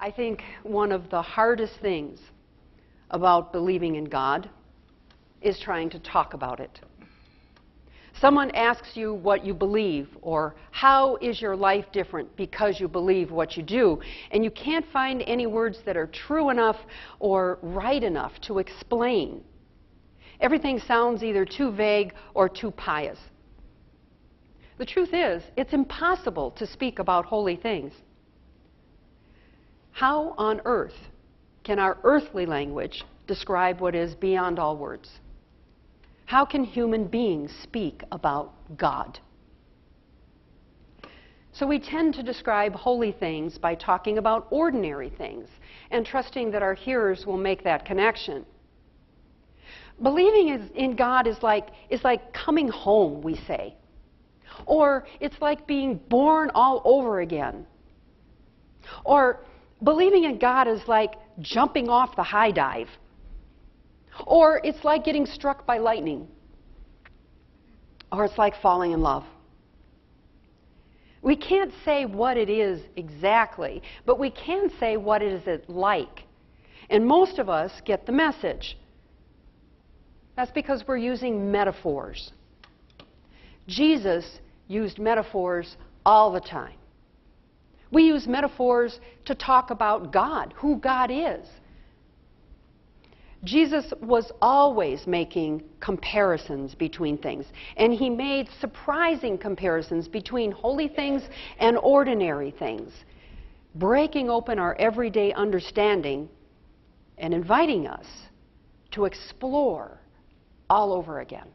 I think one of the hardest things about believing in God is trying to talk about it. Someone asks you what you believe, or how is your life different because you believe what you do, and you can't find any words that are true enough or right enough to explain. Everything sounds either too vague or too pious. The truth is, it's impossible to speak about holy things. How on earth can our earthly language describe what is beyond all words? How can human beings speak about God? So we tend to describe holy things by talking about ordinary things and trusting that our hearers will make that connection. Believing in God is like coming home, we say. Or it's like being born all over again. Or believing in God is like jumping off the high dive. Or it's like getting struck by lightning. Or it's like falling in love. We can't say what it is exactly, but we can say what is it like. And most of us get the message. That's because we're using metaphors. Jesus used metaphors all the time. We use metaphors to talk about God, who God is. Jesus was always making comparisons between things, and he made surprising comparisons between holy things and ordinary things, breaking open our everyday understanding and inviting us to explore all over again.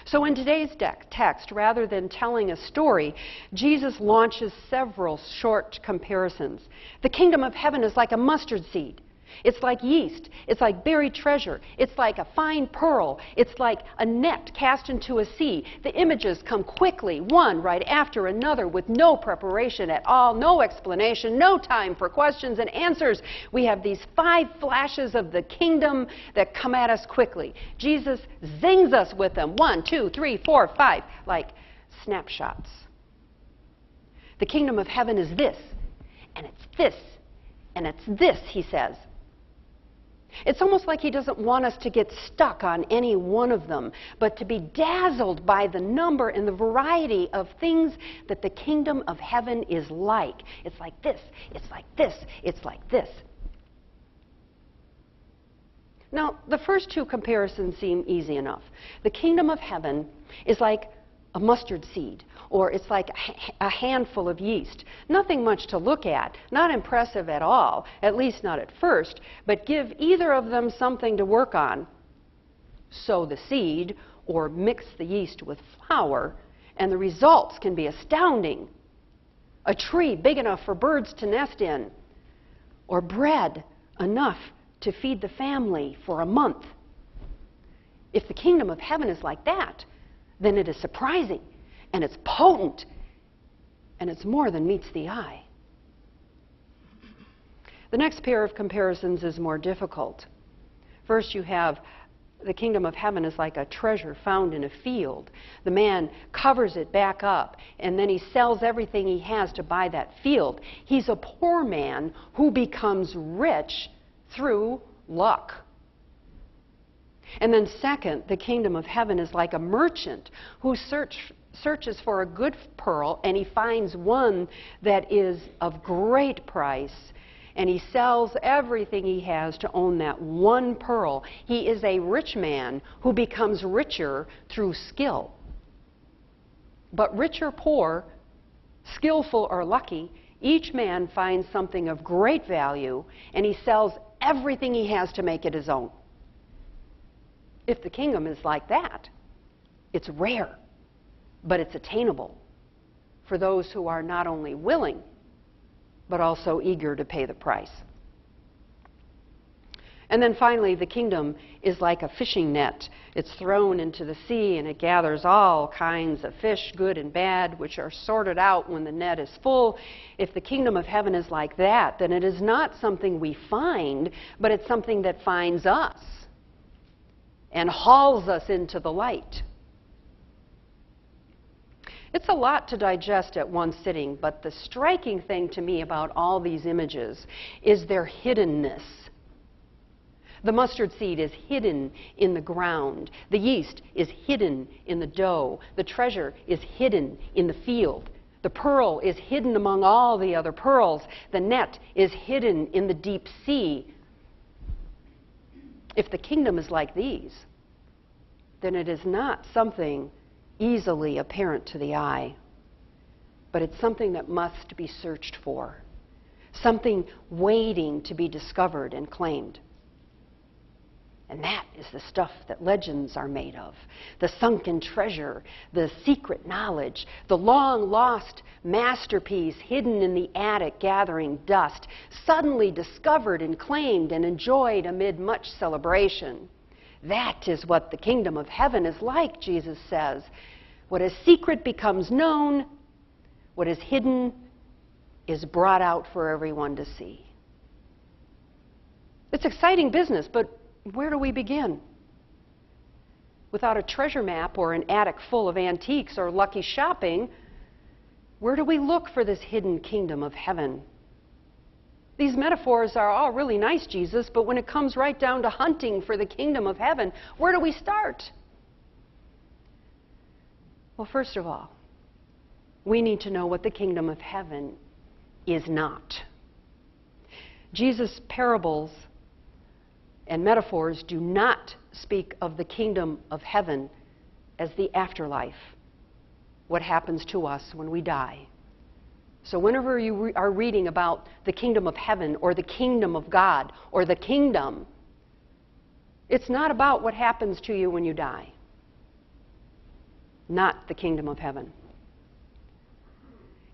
So in today's text, rather than telling a story, Jesus launches several short comparisons. The kingdom of heaven is like a mustard seed. It's like yeast. It's like buried treasure. It's like a fine pearl. It's like a net cast into a sea. The images come quickly, one right after another, with no preparation at all, no explanation, no time for questions and answers. We have these 5 flashes of the kingdom that come at us quickly. Jesus zings us with them. 1, 2, 3, 4, 5, like snapshots. The kingdom of heaven is this, and it's this, and it's this, he says. It's almost like he doesn't want us to get stuck on any one of them, but to be dazzled by the number and the variety of things that the kingdom of heaven is like. It's like this, it's like this, it's like this. Now, the first 2 comparisons seem easy enough. The kingdom of heaven is like a mustard seed, or it's like a handful of yeast. Nothing much to look at, not impressive at all, at least not at first, but give either of them something to work on. Sow the seed, or mix the yeast with flour, and the results can be astounding. A tree big enough for birds to nest in, or bread enough to feed the family for a month. If the kingdom of heaven is like that, then it is surprising, and it's potent, and it's more than meets the eye. The next pair of comparisons is more difficult. First, you have the kingdom of heaven is like a treasure found in a field. The man covers it back up, and then he sells everything he has to buy that field. He's a poor man who becomes rich through luck. And then second, the kingdom of heaven is like a merchant who searches for a good pearl, and he finds one that is of great price, and he sells everything he has to own that one pearl. He is a rich man who becomes richer through skill. But rich or poor, skillful or lucky, each man finds something of great value, and he sells everything he has to make it his own. If the kingdom is like that, it's rare, but it's attainable for those who are not only willing, but also eager to pay the price. And then finally, the kingdom is like a fishing net. It's thrown into the sea, and it gathers all kinds of fish, good and bad, which are sorted out when the net is full. If the kingdom of heaven is like that, then it is not something we find, but it's something that finds us and hauls us into the light. It's a lot to digest at one sitting, but the striking thing to me about all these images is their hiddenness. The mustard seed is hidden in the ground. The yeast is hidden in the dough. The treasure is hidden in the field. The pearl is hidden among all the other pearls. The net is hidden in the deep sea. If the kingdom is like these, then it is not something easily apparent to the eye, but it's something that must be searched for, something waiting to be discovered and claimed. And that is the stuff that legends are made of. The sunken treasure, the secret knowledge, the long-lost masterpiece hidden in the attic gathering dust, suddenly discovered and claimed and enjoyed amid much celebration. That is what the kingdom of heaven is like, Jesus says. What is secret becomes known. What is hidden is brought out for everyone to see. It's exciting business, but where do we begin? Without a treasure map or an attic full of antiques or lucky shopping, where do we look for this hidden kingdom of heaven? These metaphors are all really nice, Jesus, but when it comes right down to hunting for the kingdom of heaven, where do we start? Well, first of all, we need to know what the kingdom of heaven is not. Jesus' parables and metaphors do not speak of the kingdom of heaven as the afterlife, what happens to us when we die. So whenever you are reading about the kingdom of heaven or the kingdom of God or the kingdom, it's not about what happens to you when you die. Not the kingdom of heaven.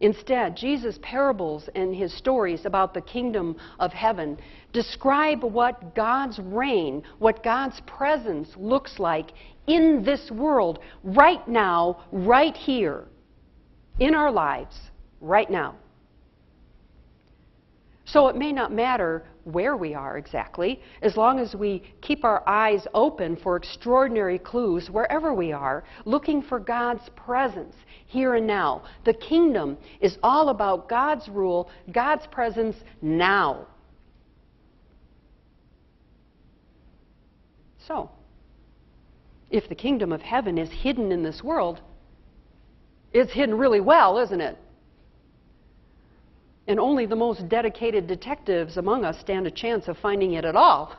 Instead, Jesus' parables and his stories about the kingdom of heaven describe what God's reign, what God's presence looks like in this world right now, right here, in our lives, right now. So it may not matter where we are exactly, as long as we keep our eyes open for extraordinary clues wherever we are, looking for God's presence here and now. The kingdom is all about God's rule, God's presence now. So, if the kingdom of heaven is hidden in this world, it's hidden really well, isn't it? And only the most dedicated detectives among us stand a chance of finding it at all.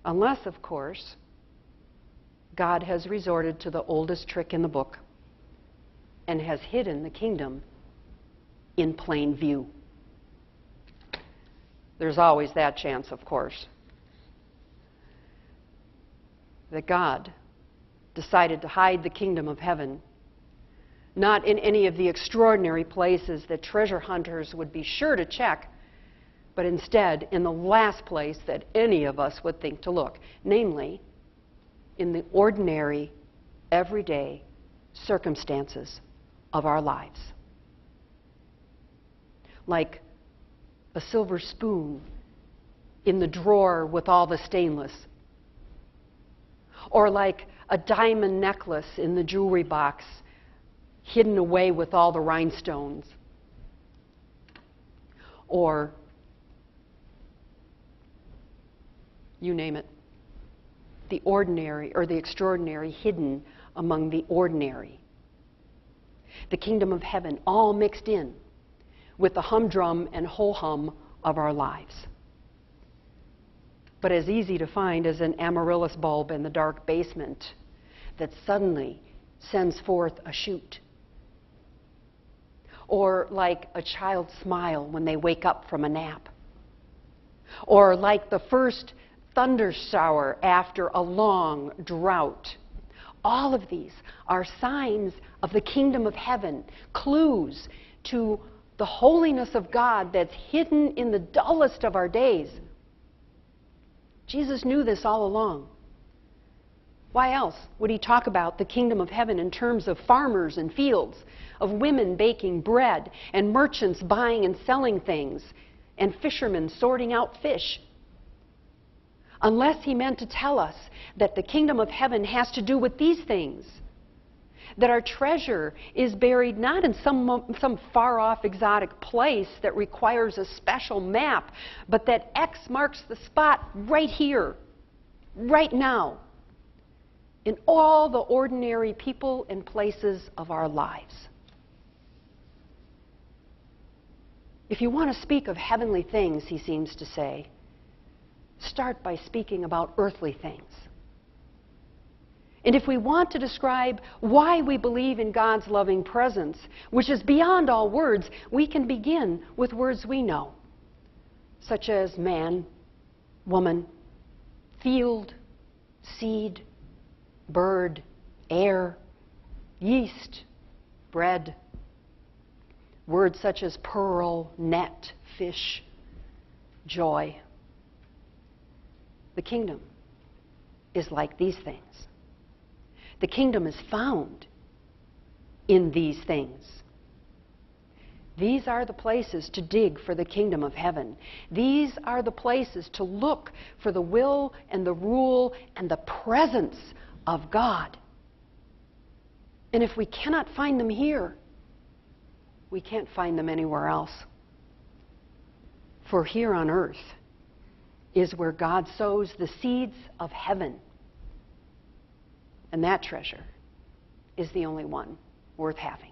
Unless, of course, God has resorted to the oldest trick in the book and has hidden the kingdom in plain view. There's always that chance, of course, that God decided to hide the kingdom of heaven, not in any of the extraordinary places that treasure hunters would be sure to check, but instead in the last place that any of us would think to look, namely, in the ordinary, everyday circumstances of our lives. Like a silver spoon in the drawer with all the stainless, or like a diamond necklace in the jewelry box hidden away with all the rhinestones, or you name it, the ordinary or the extraordinary hidden among the ordinary. The kingdom of heaven all mixed in with the humdrum and ho-hum of our lives. But as easy to find as an amaryllis bulb in the dark basement that suddenly sends forth a shoot. Or like a child's smile when they wake up from a nap. Or like the first thunder shower after a long drought. All of these are signs of the kingdom of heaven, clues to the holiness of God that's hidden in the dullest of our days. Jesus knew this all along. Why else would he talk about the kingdom of heaven in terms of farmers and fields, of women baking bread, and merchants buying and selling things, and fishermen sorting out fish? Unless he meant to tell us that the kingdom of heaven has to do with these things, that our treasure is buried not in some far-off exotic place that requires a special map, but that X marks the spot right here, right now, in all the ordinary people and places of our lives. If you want to speak of heavenly things, he seems to say, start by speaking about earthly things. And if we want to describe why we believe in God's loving presence, which is beyond all words, we can begin with words we know, such as man, woman, field, seed, bird, air, yeast, bread. Words such as pearl, net, fish, joy. The kingdom is like these things. The kingdom is found in these things. These are the places to dig for the kingdom of heaven. These are the places to look for the will and the rule and the presence of God. And if we cannot find them here, we can't find them anywhere else. For here on earth is where God sows the seeds of heaven. And that treasure is the only one worth having.